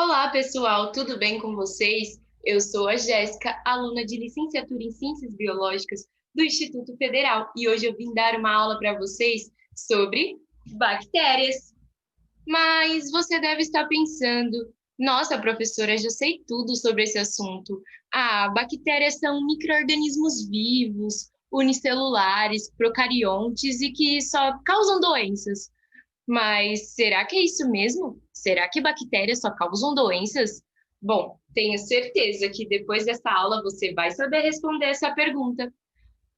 Olá, pessoal, tudo bem com vocês? Eu sou a Jéssica, aluna de licenciatura em Ciências Biológicas do Instituto Federal, e hoje eu vim dar uma aula para vocês sobre bactérias. Mas você deve estar pensando, nossa, professora, já sei tudo sobre esse assunto. Ah, bactérias são micro-organismos vivos, unicelulares, procariontes e que só causam doenças. Mas será que é isso mesmo? Será que bactérias só causam doenças? Bom, tenho certeza que depois dessa aula você vai saber responder essa pergunta.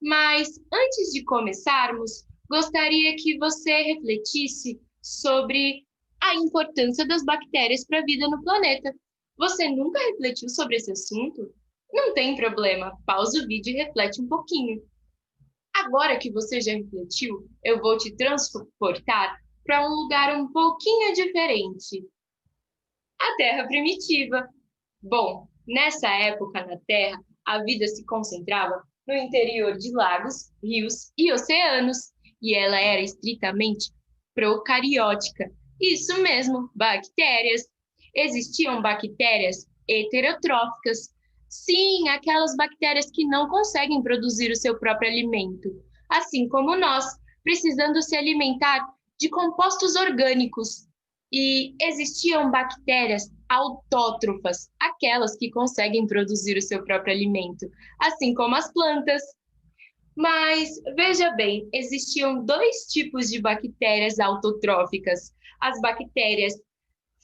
Mas antes de começarmos, gostaria que você refletisse sobre a importância das bactérias para a vida no planeta. Você nunca refletiu sobre esse assunto? Não tem problema, pausa o vídeo e reflete um pouquinho. Agora que você já refletiu, eu vou te transportar para um lugar um pouquinho diferente, a Terra primitiva. Bom, nessa época na Terra, a vida se concentrava no interior de lagos, rios e oceanos, e ela era estritamente procariótica. Isso mesmo, bactérias. Existiam bactérias heterotróficas. Sim, aquelas bactérias que não conseguem produzir o seu próprio alimento, assim como nós, precisando se alimentar de compostos orgânicos. E existiam bactérias autótrofas, aquelas que conseguem produzir o seu próprio alimento, assim como as plantas. Mas veja bem, existiam dois tipos de bactérias autotróficas: as bactérias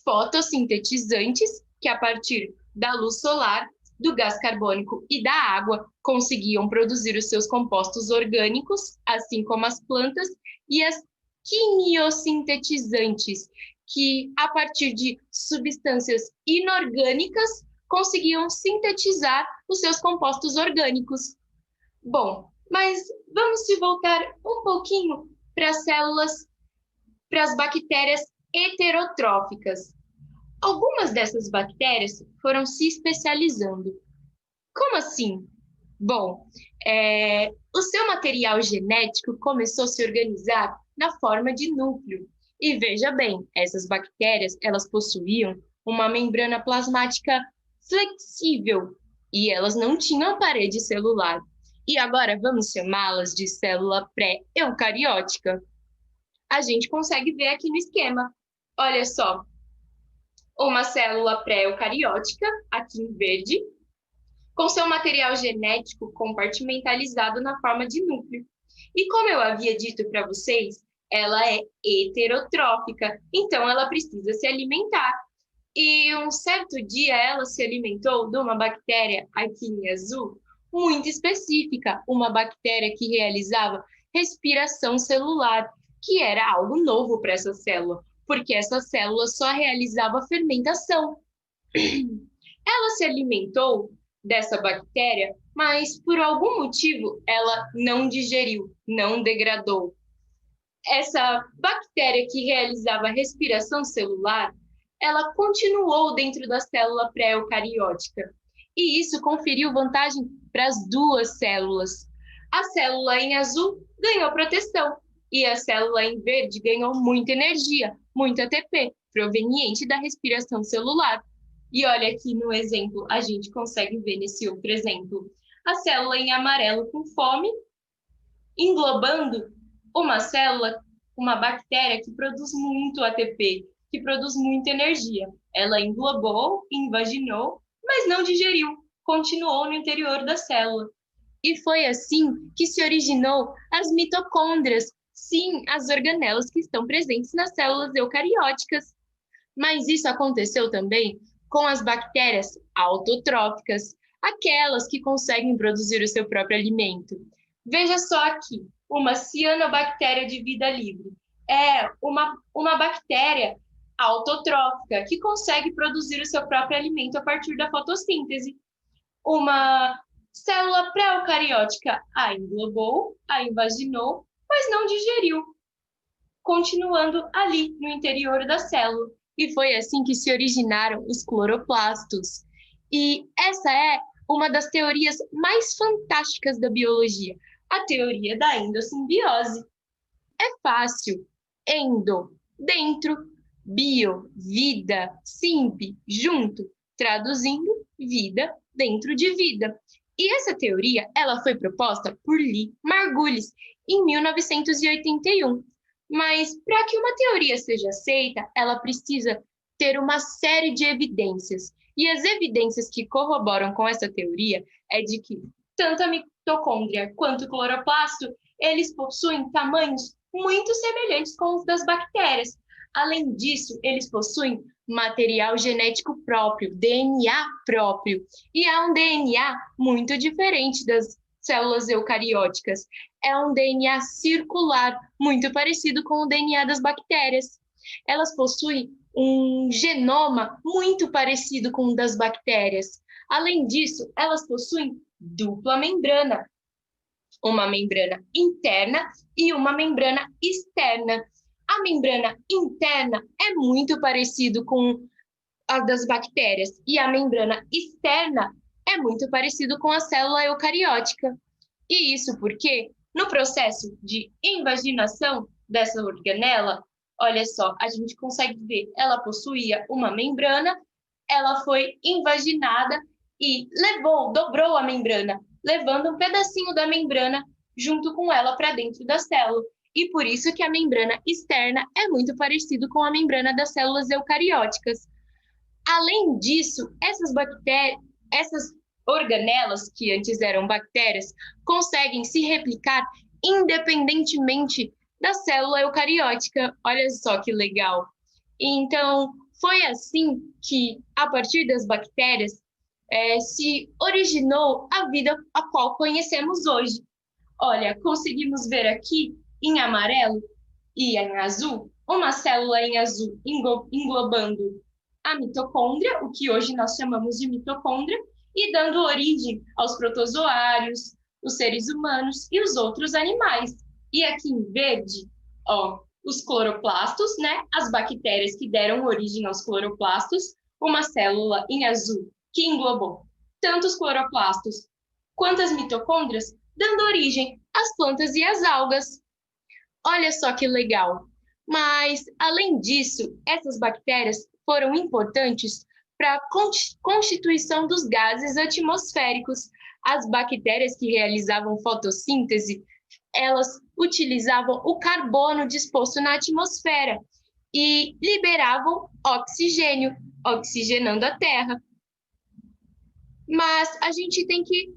fotossintetizantes, que a partir da luz solar, do gás carbônico e da água conseguiam produzir os seus compostos orgânicos, assim como as plantas, e as quimiosintetizantes, que a partir de substâncias inorgânicas conseguiam sintetizar os seus compostos orgânicos. Bom, mas vamos se voltar um pouquinho para as células, para as bactérias heterotróficas. Algumas dessas bactérias foram se especializando. Como assim? Bom, o seu material genético começou a se organizar na forma de núcleo. E veja bem, essas bactérias, elas possuíam uma membrana plasmática flexível e elas não tinham parede celular. E agora vamos chamá-las de célula pré-eucariótica. A gente consegue ver aqui no esquema. Olha só, uma célula pré-eucariótica, aqui em verde, com seu material genético compartimentalizado na forma de núcleo. E como eu havia dito para vocês, ela é heterotrófica, então ela precisa se alimentar. E um certo dia ela se alimentou de uma bactéria aqui em azul, muito específica, uma bactéria que realizava respiração celular, que era algo novo para essa célula, porque essa célula só realizava fermentação. Ela se alimentou dessa bactéria, mas por algum motivo ela não digeriu, não degradou. Essa bactéria que realizava respiração celular, ela continuou dentro da célula pré-eucariótica. E isso conferiu vantagem para as duas células. A célula em azul ganhou proteção e a célula em verde ganhou muita energia, muito ATP, proveniente da respiração celular. E olha aqui no exemplo, a gente consegue ver nesse outro exemplo a célula em amarelo com fome, englobando uma célula, uma bactéria que produz muito ATP, que produz muita energia. Ela englobou, invaginou, mas não digeriu, continuou no interior da célula. E foi assim que se originou as mitocôndrias, sim, as organelas que estão presentes nas células eucarióticas. Mas isso aconteceu também com as bactérias autotróficas, aquelas que conseguem produzir o seu próprio alimento. Veja só aqui, uma cianobactéria de vida livre. É uma bactéria autotrófica que consegue produzir o seu próprio alimento a partir da fotossíntese. Uma célula pré-eucariótica a englobou, a invaginou, mas não digeriu, continuando ali no interior da célula. E foi assim que se originaram os cloroplastos. E essa é uma das teorias mais fantásticas da biologia, a teoria da endossimbiose. É fácil. Endo, dentro. Bio, vida, simp, junto, traduzindo, vida dentro de vida. E essa teoria, ela foi proposta por Lee Margulis em 1981. Mas para que uma teoria seja aceita, ela precisa ter uma série de evidências. E as evidências que corroboram com essa teoria é de que tanto a mitocôndria quanto o cloroplasto, eles possuem tamanhos muito semelhantes com os das bactérias. Além disso, eles possuem material genético próprio, DNA próprio, e é um DNA muito diferente das células eucarióticas. É um DNA circular, muito parecido com o DNA das bactérias. Elas possuem um genoma muito parecido com o das bactérias. Além disso, elas possuem dupla membrana, uma membrana interna e uma membrana externa. A membrana interna é muito parecido com a das bactérias e a membrana externa é muito parecido com a célula eucariótica. E isso porque no processo de invaginação dessa organela, olha só, a gente consegue ver, ela possuía uma membrana, ela foi invaginada e dobrou a membrana, levando um pedacinho da membrana junto com ela para dentro da célula. E por isso que a membrana externa é muito parecido com a membrana das células eucarióticas. Além disso, essas organelas, que antes eram bactérias, conseguem se replicar independentemente da célula eucariótica. Olha só que legal. Então, foi assim que, a partir das bactérias, se originou a vida a qual conhecemos hoje. Olha, conseguimos ver aqui em amarelo e em azul, uma célula em azul englobando a mitocôndria, o que hoje nós chamamos de mitocôndria, e dando origem aos protozoários, os seres humanos e os outros animais. E aqui em verde, ó, os cloroplastos, né? As bactérias que deram origem aos cloroplastos, uma célula em azul que englobou tanto os cloroplastos quanto as mitocôndrias, dando origem às plantas e às algas. Olha só que legal! Mas, além disso, essas bactérias foram importantes para a constituição dos gases atmosféricos. As bactérias que realizavam fotossíntese, elas utilizavam o carbono disposto na atmosfera e liberavam oxigênio, oxigenando a Terra. Mas a gente tem que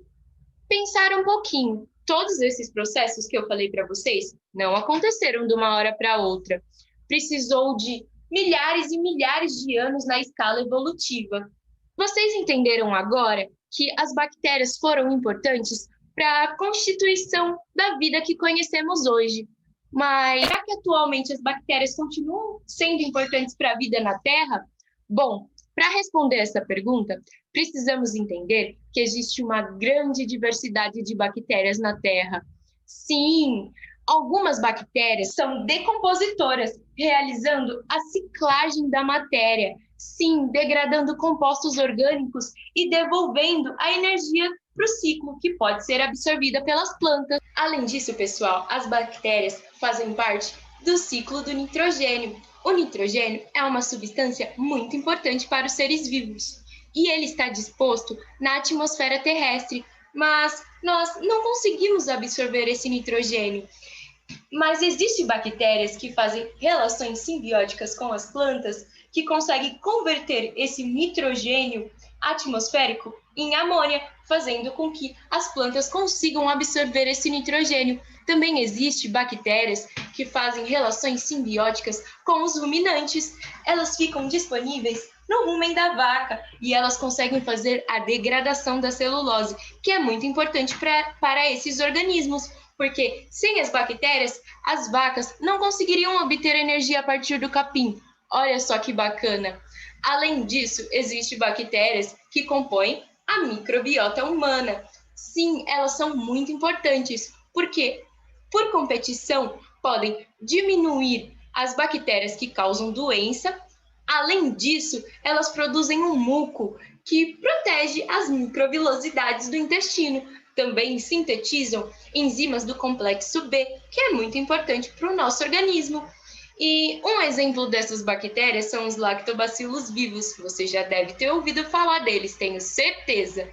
pensar um pouquinho. Todos esses processos que eu falei para vocês não aconteceram de uma hora para outra. Precisou de milhares e milhares de anos na escala evolutiva. Vocês entenderam agora que as bactérias foram importantes para a constituição da vida que conhecemos hoje. Mas será que atualmente as bactérias continuam sendo importantes para a vida na Terra? Bom, para responder essa pergunta, precisamos entender que existe uma grande diversidade de bactérias na Terra. Sim, algumas bactérias são decompositoras, realizando a ciclagem da matéria. Sim, degradando compostos orgânicos e devolvendo a energia para o ciclo, que pode ser absorvida pelas plantas. Além disso, pessoal, as bactérias fazem parte do ciclo do nitrogênio. O nitrogênio é uma substância muito importante para os seres vivos e ele está disposto na atmosfera terrestre, mas nós não conseguimos absorver esse nitrogênio. Mas existem bactérias que fazem relações simbióticas com as plantas que conseguem converter esse nitrogênio atmosférico em amônia, fazendo com que as plantas consigam absorver esse nitrogênio. Também existem bactérias que fazem relações simbióticas com os ruminantes. Elas ficam disponíveis no rumen da vaca e elas conseguem fazer a degradação da celulose, que é muito importante para esses organismos, porque sem as bactérias, as vacas não conseguiriam obter energia a partir do capim. Olha só que bacana! Além disso, existem bactérias que compõem a microbiota humana. Sim, elas são muito importantes, porque, por competição, podem diminuir as bactérias que causam doença. Além disso, elas produzem um muco que protege as microvilosidades do intestino. Também sintetizam enzimas do complexo B, que é muito importante para o nosso organismo. E um exemplo dessas bactérias são os lactobacilos vivos. Você já deve ter ouvido falar deles, tenho certeza.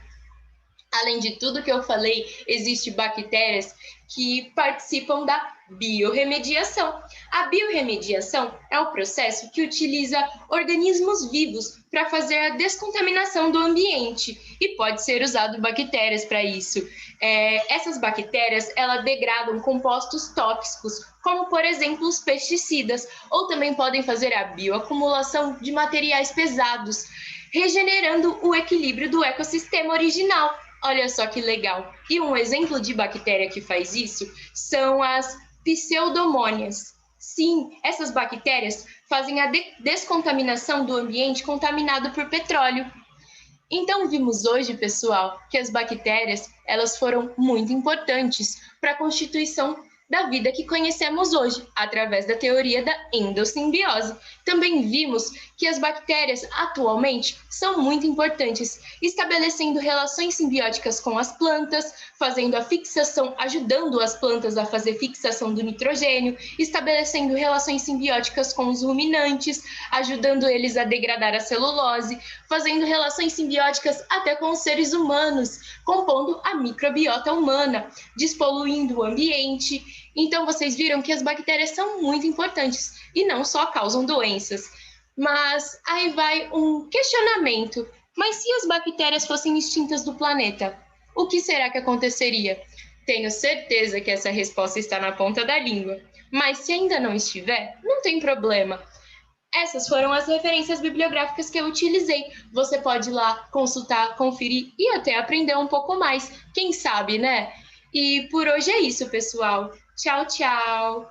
Além de tudo que eu falei, existem bactérias que participam da biorremediação. A biorremediação é o processo que utiliza organismos vivos para fazer a descontaminação do ambiente e pode ser usado bactérias para isso. Essas bactérias, elas degradam compostos tóxicos, como por exemplo os pesticidas, ou também podem fazer a bioacumulação de materiais pesados, regenerando o equilíbrio do ecossistema original. Olha só que legal. E um exemplo de bactéria que faz isso são as pseudomônias. Sim, essas bactérias fazem a descontaminação do ambiente contaminado por petróleo. Então vimos hoje, pessoal, que as bactérias, elas foram muito importantes para a constituição da vida que conhecemos hoje, através da teoria da endossimbiose. Também vimos que as bactérias atualmente são muito importantes, estabelecendo relações simbióticas com as plantas, fazendo a fixação, ajudando as plantas a fazer fixação do nitrogênio, estabelecendo relações simbióticas com os ruminantes, ajudando eles a degradar a celulose, fazendo relações simbióticas até com os seres humanos, compondo a microbiota humana, despoluindo o ambiente. Então, vocês viram que as bactérias são muito importantes e não só causam doenças. Mas aí vai um questionamento. Mas se as bactérias fossem extintas do planeta, o que será que aconteceria? Tenho certeza que essa resposta está na ponta da língua. Mas se ainda não estiver, não tem problema. Essas foram as referências bibliográficas que eu utilizei. Você pode ir lá consultar, conferir e até aprender um pouco mais. Quem sabe, né? E por hoje é isso, pessoal. Tchau, tchau!